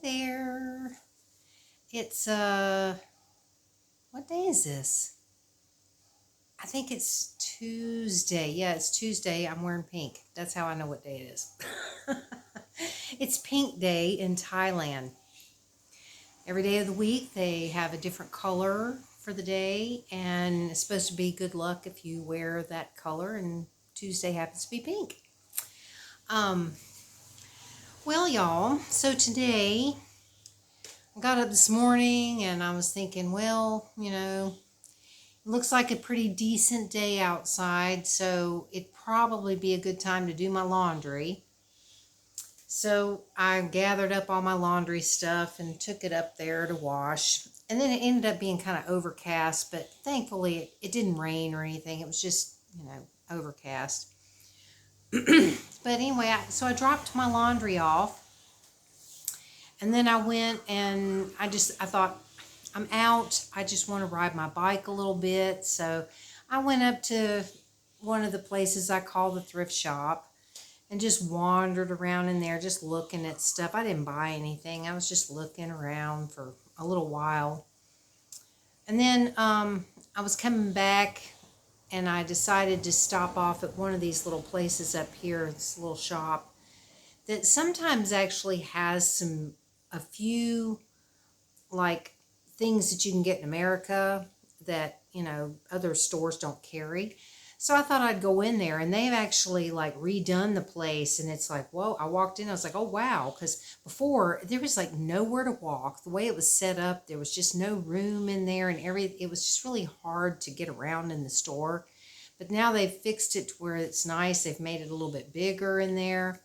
there. It's what day is this? I think it's Tuesday. Yeah, it's Tuesday. I'm wearing pink. That's how I know what day it is. It's Pink Day in Thailand. Every day of the week they have a different color for the day, and it's supposed to be good luck if you wear that color, and Tuesday happens to be pink. Um, well, y'all, so today I got up this morning and I was thinking, well, it looks like a pretty decent day outside, so it'd probably be a good time to do my laundry. So I gathered up all my laundry stuff and took it up there to wash. And then it ended up being kind of overcast, but thankfully it didn't rain or anything. It was just, overcast. But anyway, so I dropped my laundry off. And then I went and I thought, I'm out. I just want to ride my bike a little bit. So I went up to one of the places I call the thrift shop and just wandered around in there, just looking at stuff. I didn't buy anything. I was just looking around for a little while. And then I was coming back and I decided to stop off at one of these little places up here, this little shop that sometimes actually has a few like things that you can get in America that, other stores don't carry. So I thought I'd go in there, and they've actually like redone the place, and it's like, whoa, I walked in, I was like, oh wow, because before there was like nowhere to walk. The way it was set up, there was just no room in there, and it was just really hard to get around in the store. But now they've fixed it to where it's nice. They've made it a little bit bigger in there.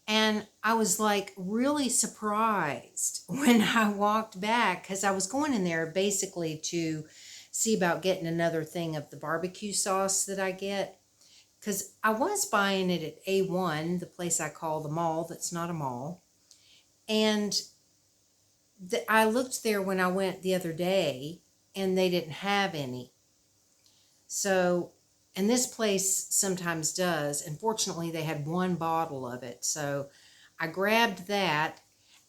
And I was like really surprised when I walked back, because I was going in there basically to see about getting another thing of the barbecue sauce that I get. Because I was buying it at A1, the place I call the mall that's not a mall. And I looked there when I went the other day and they didn't have any. So, and this place sometimes does. And fortunately, they had one bottle of it. So I grabbed that.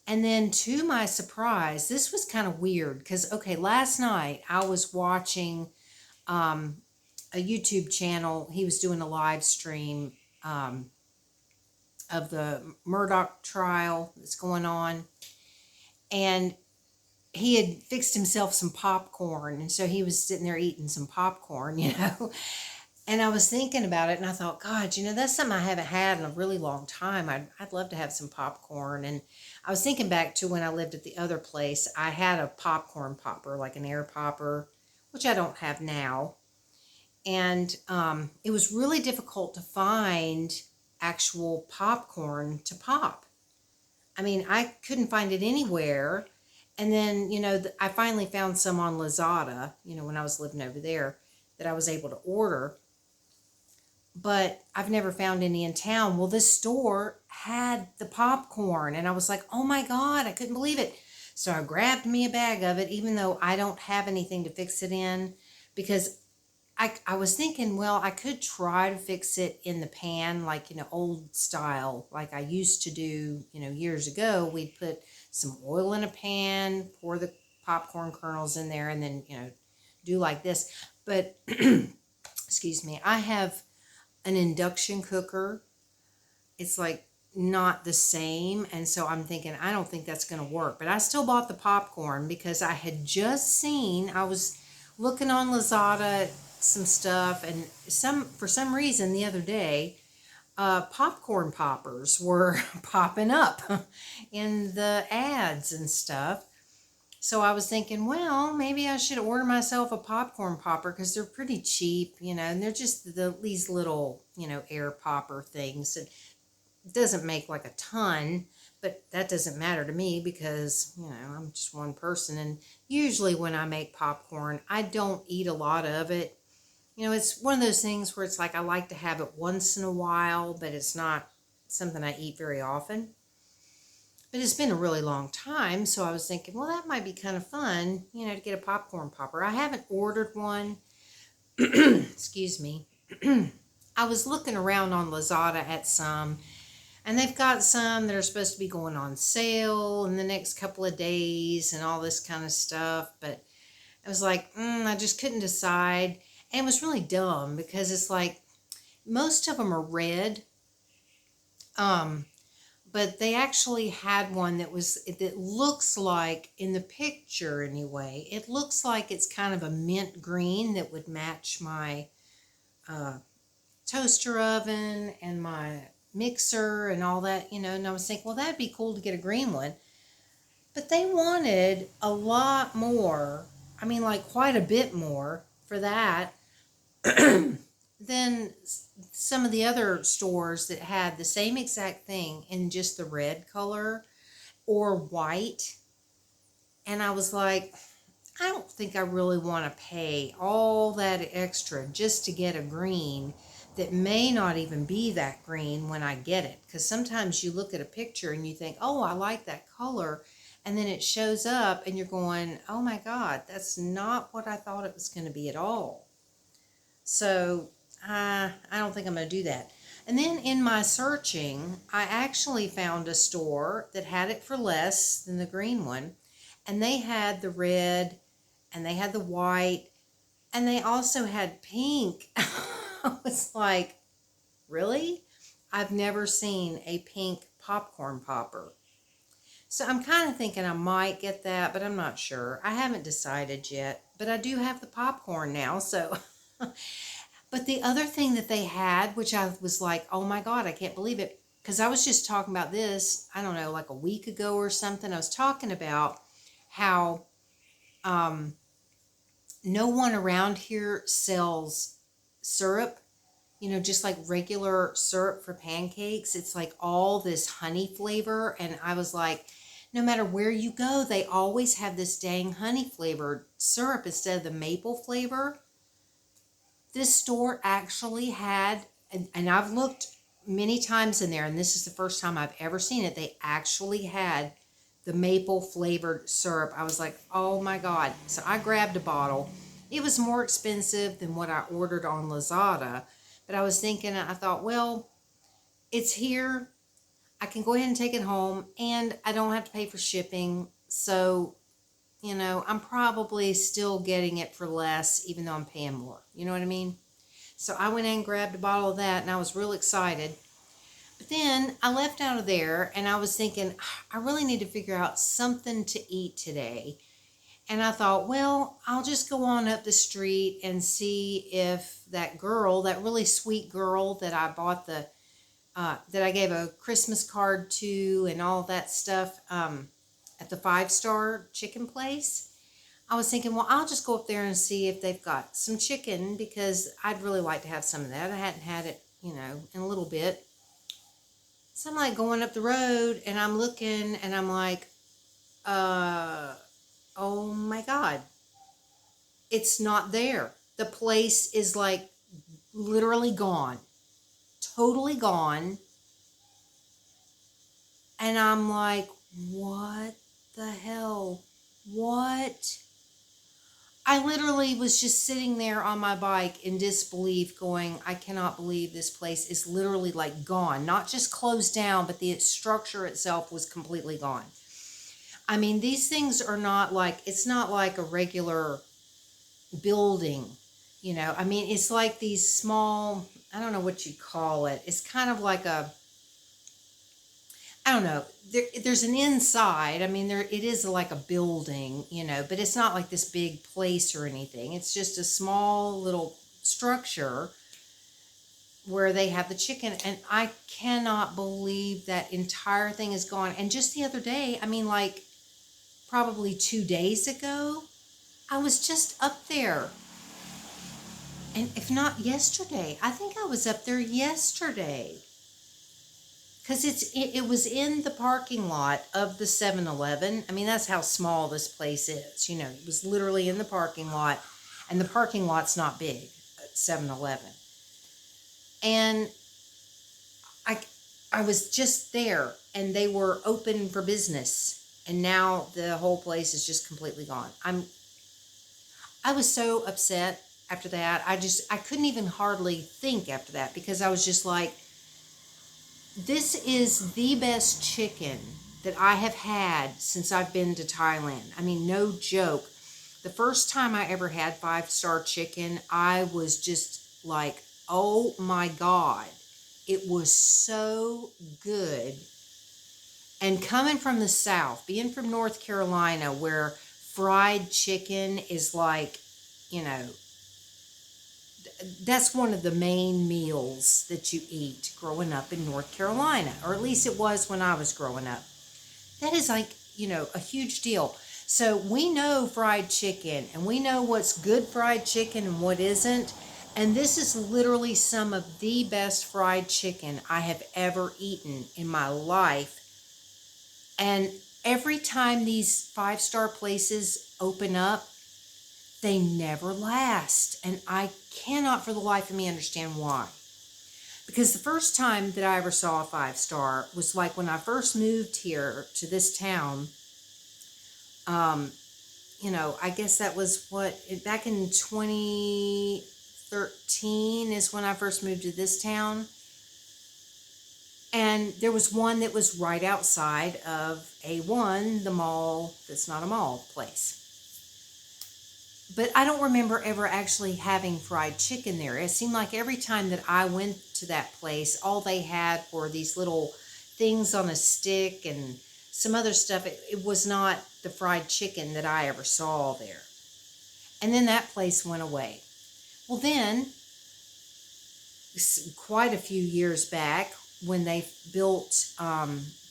And then to my surprise, this was kind of weird because, okay, last night I was watching a YouTube channel. He was doing a live stream of the Murdoch trial that's going on. And he had fixed himself some popcorn. And so he was sitting there eating some popcorn, And I was thinking about it and I thought, God, that's something I haven't had in a really long time. I'd love to have some popcorn. And I was thinking back to when I lived at the other place. I had a popcorn popper, like an air popper, which I don't have now. And it was really difficult to find actual popcorn to pop. I mean, I couldn't find it anywhere. And then, I finally found some on Lazada, when I was living over there, that I was able to order. But I've never found any in town. Well, this store had the popcorn, and I was like, oh my God, I couldn't believe it. So I grabbed me a bag of it, even though I don't have anything to fix it in, because I was thinking, well, I could try to fix it in the pan, like, old style, like I used to do, years ago. We'd put some oil in a pan, pour the popcorn kernels in there, and then, do like this. But, excuse me, I have an induction cooker. It's like not the same. And so I'm thinking, I don't think that's going to work. But I still bought the popcorn because I had just seen, I was looking on Lazada, some stuff, and for some reason the other day, popcorn poppers were popping up in the ads and stuff. So I was thinking, well, maybe I should order myself a popcorn popper because they're pretty cheap, and they're just these little, air popper things. It doesn't make like a ton, but that doesn't matter to me because, I'm just one person. And usually when I make popcorn, I don't eat a lot of it. It's one of those things where it's like I like to have it once in a while, but it's not something I eat very often. But it's been a really long time, so I was thinking, well, that might be kind of fun, to get a popcorn popper. I haven't ordered one. Excuse me. I was looking around on Lazada at some, And they've got some that are supposed to be going on sale in the next couple of days and all this kind of stuff. But I was like, I just couldn't decide. And it was really dumb because it's like most of them are red. Um, but they actually had one that looks like, in the picture anyway, it looks like it's kind of a mint green that would match my uh, toaster oven and my mixer and all that, and I was thinking, well, that'd be cool to get a green one. But they wanted a lot more, I mean, like quite a bit more for that than some of the other stores that had the same exact thing in just the red color or white. And I was like, I don't think I really want to pay all that extra just to get a green that may not even be that green when I get it. Because sometimes you look at a picture and you think, oh, I like that color. And then it shows up and you're going, oh my God, that's not what I thought it was going to be at all. So I don't think I'm going to do that. And then in my searching, I actually found a store that had it for less than the green one. And they had the red and they had the white and they also had pink. I was like, really? I've never seen a pink popcorn popper. So I'm kind of thinking I might get that, but I'm not sure. I haven't decided yet, but I do have the popcorn now, so. But the other thing that they had, which I was like, oh my God, I can't believe it. Because I was just talking about this, I don't know, like a week ago or something. I was talking about how no one around here sells syrup, just like regular syrup for pancakes. It's like all this honey flavor. And I was like, no matter where you go, they always have this dang honey flavored syrup instead of the maple flavor. This store actually had, and I've looked many times in there, and this is the first time I've ever seen it. They actually had the maple flavored syrup. I was like, oh my God. So I grabbed a bottle. It was more expensive than what I ordered on Lazada. But I was thinking, I thought, well, it's here. I can go ahead and take it home and I don't have to pay for shipping. So, I'm probably still getting it for less, even though I'm paying more. You know what I mean? So I went in and grabbed a bottle of that and I was real excited. But then I left out of there and I was thinking, I really need to figure out something to eat today. And I thought, well, I'll just go on up the street and see if that girl, that really sweet girl that I bought that I gave a Christmas card to and all that stuff at the 5-star chicken place. I was thinking, well, I'll just go up there and see if they've got some chicken because I'd really like to have some of that. I hadn't had it, in a little bit. So I'm like going up the road and I'm looking and I'm like, oh my God, it's not there. The place is like literally gone, totally gone. And I'm like, what the hell? What? I literally was just sitting there on my bike in disbelief going, I cannot believe this place is literally like gone. Not just closed down, but the structure itself was completely gone. I mean, these things are not like, it's not like a regular building, I mean, it's like these small, I don't know what you call it. It's kind of like I don't know. There's an inside. I mean, it is like a building, but it's not like this big place or anything. It's just a small little structure where they have the chicken. And I cannot believe that entire thing is gone. And just the other day, I mean, like probably 2 days ago, I was just up there. And if not yesterday, I think I was up there yesterday. Because it was in the parking lot of the 7-Eleven. I mean, that's how small this place is. It was literally in the parking lot. And the parking lot's not big at 7-Eleven. And I was just there. And they were open for business. And now the whole place is just completely gone. I was so upset after that. I couldn't even hardly think after that. Because I was just like, This is the best chicken that I have had since I've been to Thailand. I mean, no joke. The first time I ever had five-star chicken, I was just like, oh my God. It was so good. And coming from the South, being from North Carolina, where fried chicken is like, you know, that's one of the main meals that you eat growing up in North Carolina, or at least it was when I was growing up. That is like, you know, a huge deal. So we know fried chicken and we know what's good fried chicken and what isn't. And this is literally some of the best fried chicken I have ever eaten in my life. And every time these five-star places open up, they never last. And I cannot for the life of me understand why. Because the first time that I ever saw a five-star was like when I first moved here to this town. You know, I guess that was back in 2013 is when I first moved to this town. And there was one that was right outside of A1, the mall that's not a mall place. But I don't remember ever actually having fried chicken there. It seemed like every time that I went to that place, all they had were these little things on a stick and some other stuff. It was not the fried chicken that I ever saw there. And then that place went away. Well, then, quite a few years back, when they built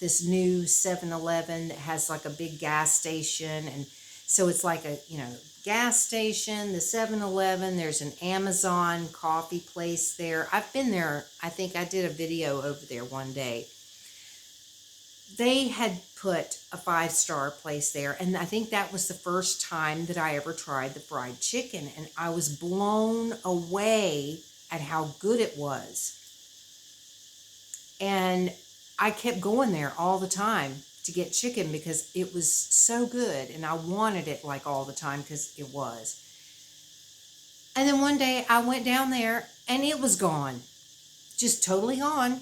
this new 7-Eleven that has like a big gas station, and so it's like a, you know, gas station, the 7-Eleven, there's an Amazon coffee place there. I've been there. I think I did a video over there one day. They had put a five-star place there, and I think that was the first time that I ever tried the fried chicken, and I was blown away at how good it was. And I kept going there all the time to get chicken because it was so good, and I wanted it like all the time because it was. And then one day I went down there and it was gone, just totally gone,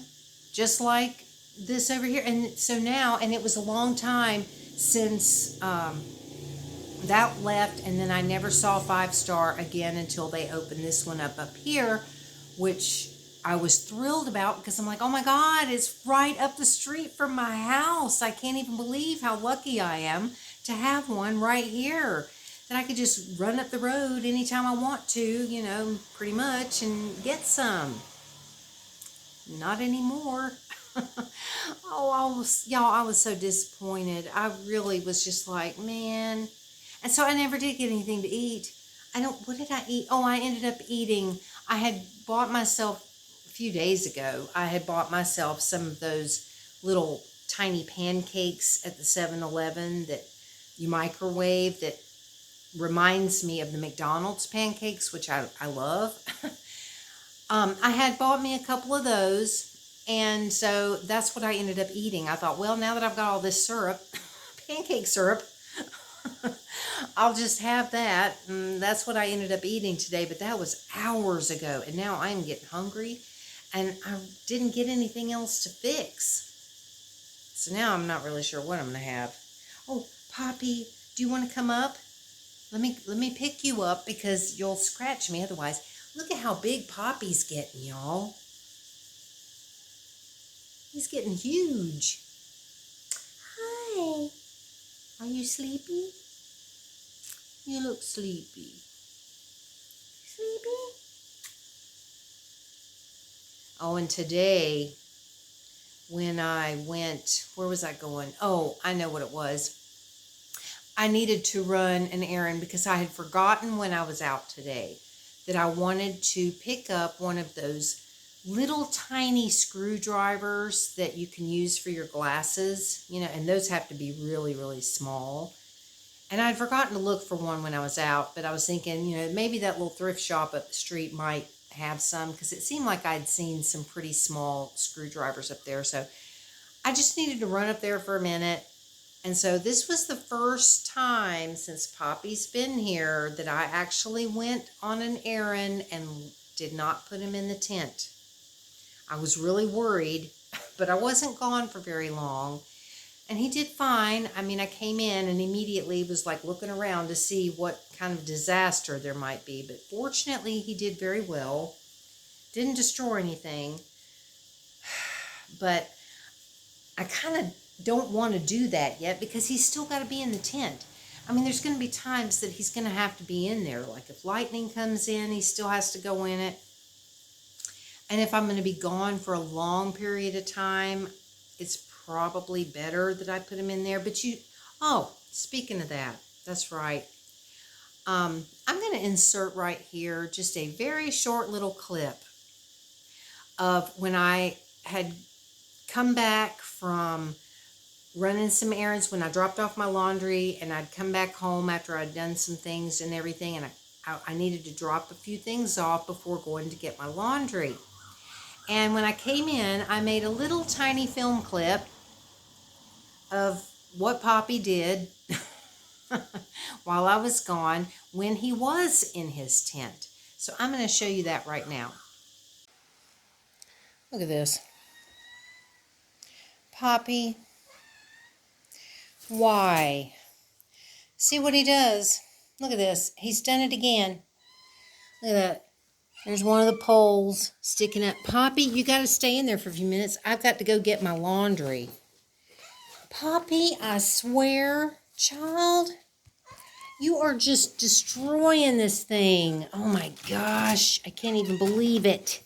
just like this over here. And so now, and it was a long time since that left, and then I never saw five-star again until they opened this one up here, which I was thrilled about because I'm like, oh my God, it's right up the street from my house. I can't even believe how lucky I am to have one right here that I could just run up the road anytime I want to, you know, pretty much, and get some. Not anymore. Oh, I was so disappointed. I really was just like, man. And so I never did get anything to eat. What did I eat? Oh, I ended up eating, I had bought myself a few days ago, I had bought myself some of those little tiny pancakes at the 7-Eleven that you microwave that reminds me of the McDonald's pancakes, which I love. I had bought me a couple of those, and so that's what I ended up eating. I thought, well, now that I've got all this syrup, pancake syrup, I'll just have that. And that's what I ended up eating today, but that was hours ago, and now I'm getting hungry, and I didn't get anything else to fix. So now I'm not really sure what I'm going to have. Oh, Poppy, do you want to come up? Let me pick you up because you'll scratch me otherwise. Look at how big Poppy's getting, y'all. He's getting huge. Hi. Are you sleepy? You look sleepy. Sleepy? Oh, and today, when I went, where was I going? Oh, I know what it was. I needed to run an errand because I had forgotten when I was out today that I wanted to pick up one of those little tiny screwdrivers that you can use for your glasses, you know, and those have to be really, really small. And I'd forgotten to look for one when I was out, but I was thinking, you know, maybe that little thrift shop up the street might have some, because it seemed like I'd seen some pretty small screwdrivers up there. So I just needed to run up there for a minute. And so this was the first time since Poppy's been here that I actually went on an errand and did not put him in the tent. I was really worried but I wasn't gone for very long. And he did fine. I mean, I came in and immediately was like looking around to see what kind of disaster there might be. But fortunately, he did very well. Didn't destroy anything. But I kind of don't want to do that yet because he's still got to be in the tent. I mean, there's going to be times that he's going to have to be in there. Like if lightning comes in, he still has to go in it. And if I'm going to be gone for a long period of time, it's probably better that I put him in there. But oh, speaking of that, that's right. I'm going to insert right here just a very short little clip of when I had come back from running some errands, when I dropped off my laundry and I'd come back home after I'd done some things and everything, and I needed to drop a few things off before going to get my laundry. And when I came in, I made a little tiny film clip of what Poppy did while I was gone when he was in his tent. So I'm going to show you that right now. Look at this. Poppy. Why? See what he does? Look at this. He's done it again. Look at that. There's one of the poles sticking up. Poppy, you got to stay in there for a few minutes. I've got to go get my laundry. Poppy, I swear, child, you are just destroying this thing. Oh my gosh, I can't even believe it.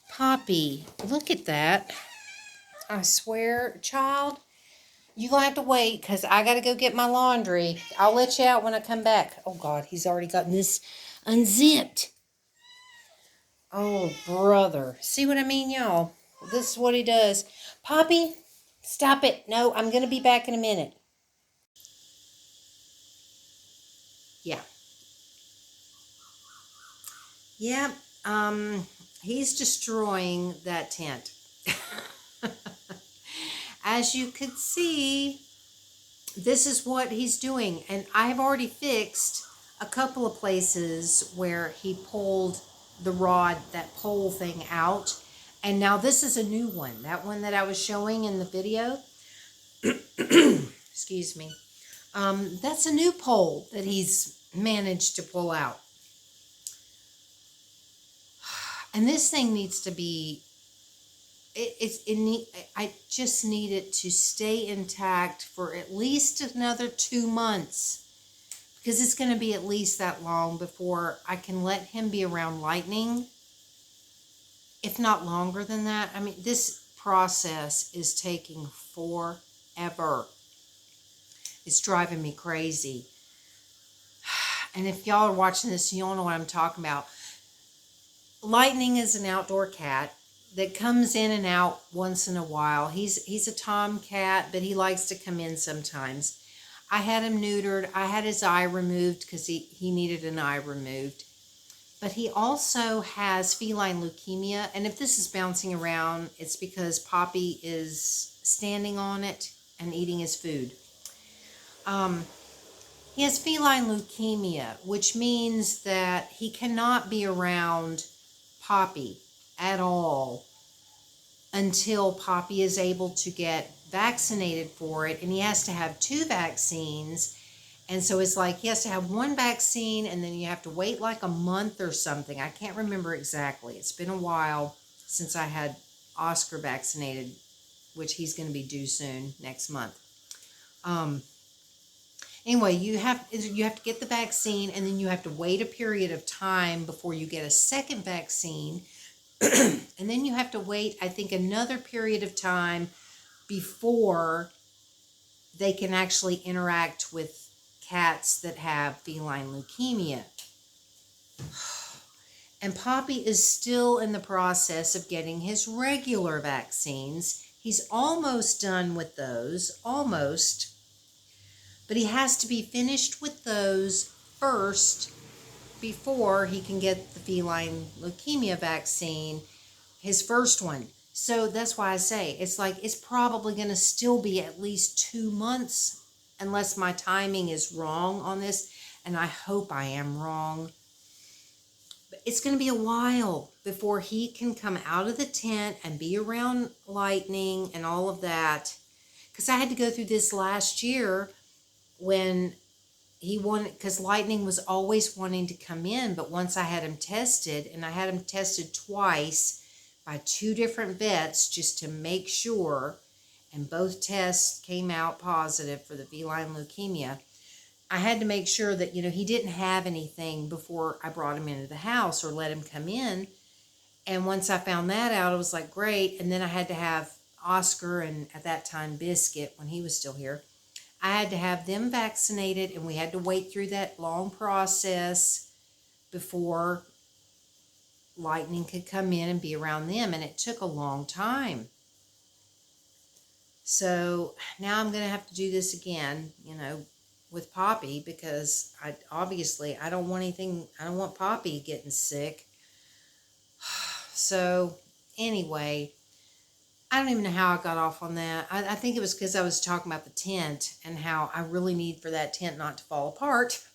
Poppy, look at that. I swear, child, you're going to have to wait because I got to go get my laundry. I'll let you out when I come back. Oh God, he's already gotten this unzipped. Oh, brother. See what I mean, y'all? This is what he does. Poppy, stop it. No, I'm going to be back in a minute. Yeah. Yeah, he's destroying that tent. As you could see, this is what he's doing. And I've already fixed a couple of places where he pulled the rod, that pole thing out. And now this is a new one. That one that I was showing in the video. Excuse me. That's a new pole that he's managed to pull out. And this thing needs to be, I just need it to stay intact for at least another 2 months. Because it's going to be at least that long before I can let him be around lightning. If not longer than that. I mean, this process is taking forever. It's driving me crazy. And if y'all are watching this, y'all know what I'm talking about. Lightning is an outdoor cat that comes in and out once in a while. He's a tomcat, but he likes to come in sometimes. I had him neutered. I had his eye removed because he needed an eye removed. But he also has feline leukemia. And if this is bouncing around, it's because Poppy is standing on it and eating his food. He has feline leukemia, which means that he cannot be around Poppy at all until Poppy is able to get vaccinated for it, and he has to have 2 vaccines. And so it's like he has to have 1 vaccine and then you have to wait like a month or something. I can't remember exactly. It's been a while since I had Oscar vaccinated, which he's going to be due soon next month. Anyway, you have to get the vaccine, and then you have to wait a period of time before you get a second vaccine. And then you have to wait, I think, another period of time before they can actually interact with cats that have feline leukemia. And Poppy is still in the process of getting his regular vaccines. He's almost done with those, almost. But he has to be finished with those first before he can get the feline leukemia vaccine, his first one. So that's why I say it's like it's probably going to still be at least 2 months unless my timing is wrong on this, and I hope I am wrong. it's going to be a while before he can come out of the tent and be around lightning and all of that. Because I had to go through this last year when he wanted, because lightning was always wanting to come in, but once I had him tested, and I had him tested twice by 2 different vets just to make sure, and both tests came out positive for the feline leukemia. I had to make sure that, he didn't have anything before I brought him into the house or let him come in. And once I found that out, I was like, great. And then I had to have Oscar and at that time Biscuit, when he was still here, I had to have them vaccinated, and we had to wait through that long process before lightning could come in and be around them. And it took a long time. So now I'm going to have to do this again, with Poppy, because I don't want Poppy getting sick. So anyway, I don't even know how I got off on that. I think it was because I was talking about the tent and how I really need for that tent not to fall apart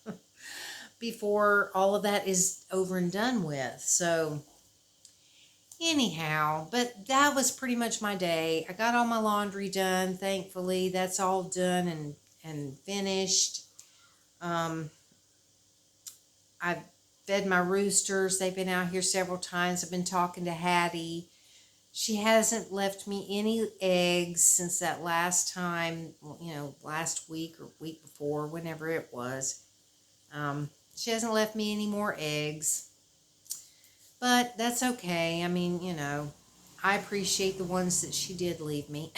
before all of that is over and done with. So anyhow, but that was pretty much my day. I got all my laundry done, thankfully. That's all done and finished. I've fed my roosters. They've been out here several times. I've been talking to Hattie. She hasn't left me any eggs since that last time, last week or week before, whenever it was. She hasn't left me any more eggs. But that's okay. I mean, I appreciate the ones that she did leave me.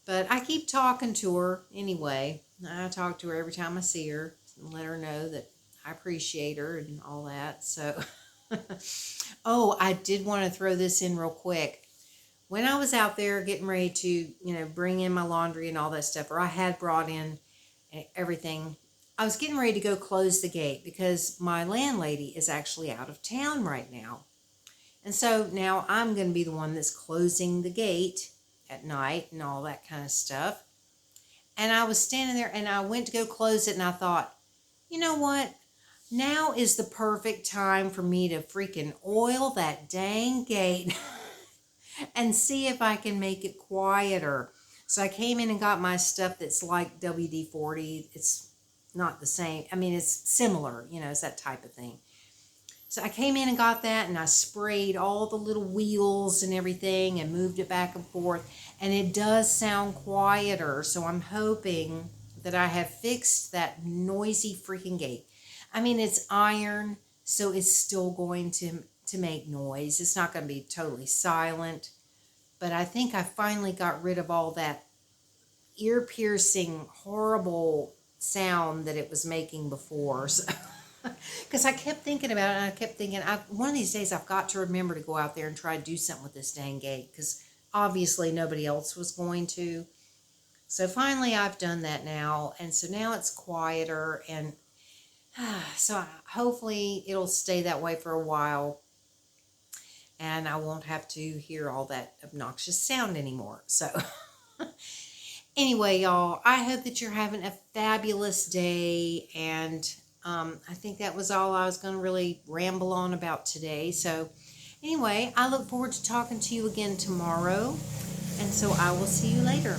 But I keep talking to her anyway. I talk to her every time I see her and let her know that I appreciate her and all that. So, oh, I did want to throw this in real quick. When I was out there getting ready to, bring in my laundry and all that stuff, or I had brought in everything, I was getting ready to go close the gate because my landlady is actually out of town right now. And so now I'm going to be the one that's closing the gate at night and all that kind of stuff. And I was standing there and I went to go close it, and I thought, you know what? Now is the perfect time for me to freaking oil that dang gate and see if I can make it quieter. So I came in and got my stuff that's like WD-40. It's not the same. I mean, it's similar, it's that type of thing. So I came in and got that, and I sprayed all the little wheels and everything and moved it back and forth. And it does sound quieter. So I'm hoping that I have fixed that noisy freaking gate. I mean, it's iron, so it's still going to make noise. It's not going to be totally silent. But I think I finally got rid of all that ear-piercing, horrible sound that it was making before. So, because I kept thinking about it, and I kept thinking, one of these days I've got to remember to go out there and try to do something with this dang gate, because obviously nobody else was going to. So finally I've done that now, and so now it's quieter, and so hopefully it'll stay that way for a while, and I won't have to hear all that obnoxious sound anymore. So anyway, y'all, I hope that you're having a fabulous day, and I think that was all I was going to really ramble on about today. So anyway, I look forward to talking to you again tomorrow, and so I will see you later.